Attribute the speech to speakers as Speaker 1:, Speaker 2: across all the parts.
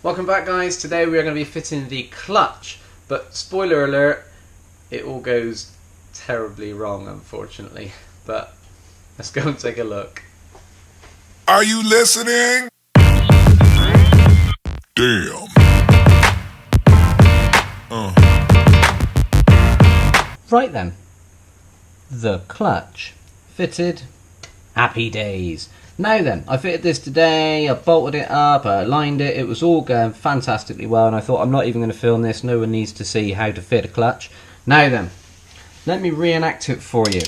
Speaker 1: Welcome back, guys. Today we are going to be fitting the clutch, but spoiler alert, it all goes terribly wrong, unfortunately. But let's go and take a look.
Speaker 2: Are you listening? Damn.
Speaker 3: Right then, the clutch fitted. Happy days. Now then, I fitted this today, I bolted it up, I aligned it, it was all going fantastically well, and I thought I'm not even going to film this, no one needs to see how to fit a clutch. Now then, let me reenact it for you.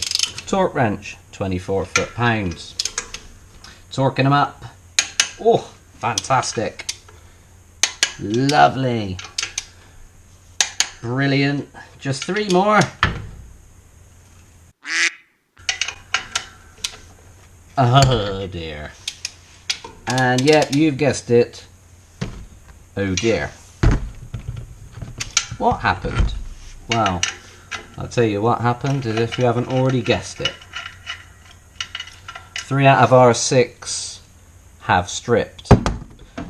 Speaker 3: Torque wrench, 24 foot-pounds. Torquing them up. Oh, fantastic. Lovely. Brilliant. Just 3 more. Oh dear. And yep, you've guessed it. Oh dear. What happened? Well, I'll tell you what happened, is if you haven't already guessed it. 3 out of our 6 have stripped.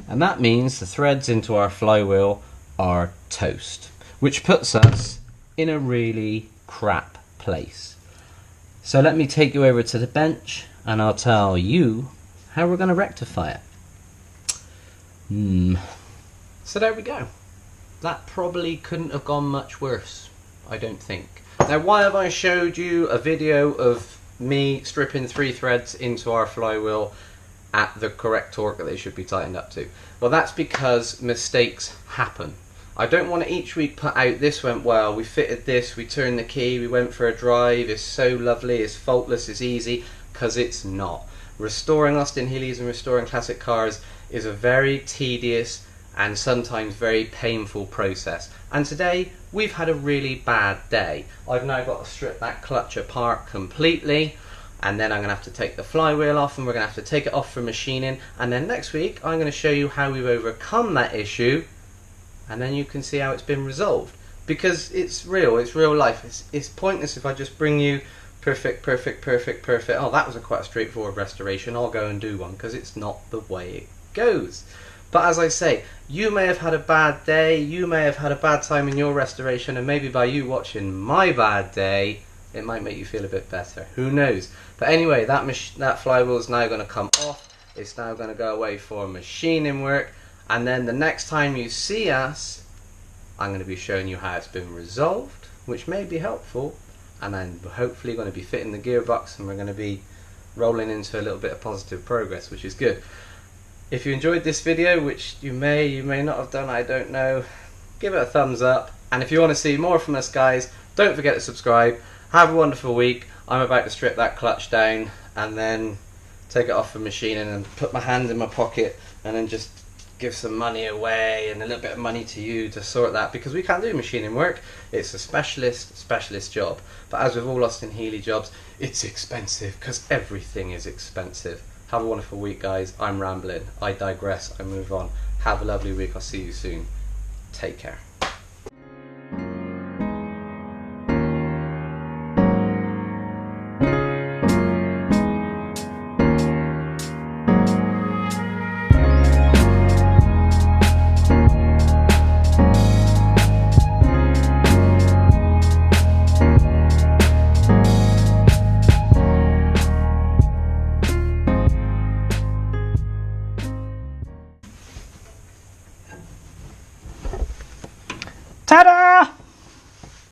Speaker 3: And that means the threads into our flywheel are toast, which puts us in a really crap place. So let me take you over to the bench and I'll tell you how we're going to rectify it.
Speaker 1: So there we go. That probably couldn't have gone much worse, I don't think. Now, why have I showed you a video of me stripping 3 threads into our flywheel at the correct torque that they should be tightened up to? Well, that's because mistakes happen. I don't want to each week put out, this went well, we fitted this, we turned the key, we went for a drive, it's so lovely, it's faultless, it's easy, because it's not. Restoring Austin Healeys and restoring classic cars is a very tedious and sometimes very painful process. And today, we've had a really bad day. I've now got to strip that clutch apart completely, and then I'm going to have to take the flywheel off, and we're going to have to take it off for machining, and then next week I'm going to show you how we've overcome that issue, and then you can see how it's been resolved. Because it's real life. It's pointless if I just bring you perfect. Oh, that was quite a straightforward restoration, I'll go and do one, because it's not the way it goes. But as I say, you may have had a bad day, you may have had a bad time in your restoration, and maybe by you watching my bad day, it might make you feel a bit better. Who knows? But anyway, that flywheel is now going to come off. It's now going to go away for machining work. And then the next time you see us, I'm going to be showing you how it's been resolved, which may be helpful. And then we're hopefully going to be fitting the gearbox, and we're going to be rolling into a little bit of positive progress, which is good. If you enjoyed this video, which you may not have done, I don't know, give it a thumbs up. And if you want to see more from us, guys, don't forget to subscribe. Have a wonderful week. I'm about to strip that clutch down and then take it off for machining and put my hand in my pocket and then just give some money away and a little bit of money to you to sort that, because we can't do machining work. It's a specialist job. But as with all Austin Healey jobs, it's expensive, because everything is expensive. Have a wonderful week, guys. I'm rambling. I digress. I move on. Have a lovely week. I'll see you soon. Take care.
Speaker 3: Ta-da!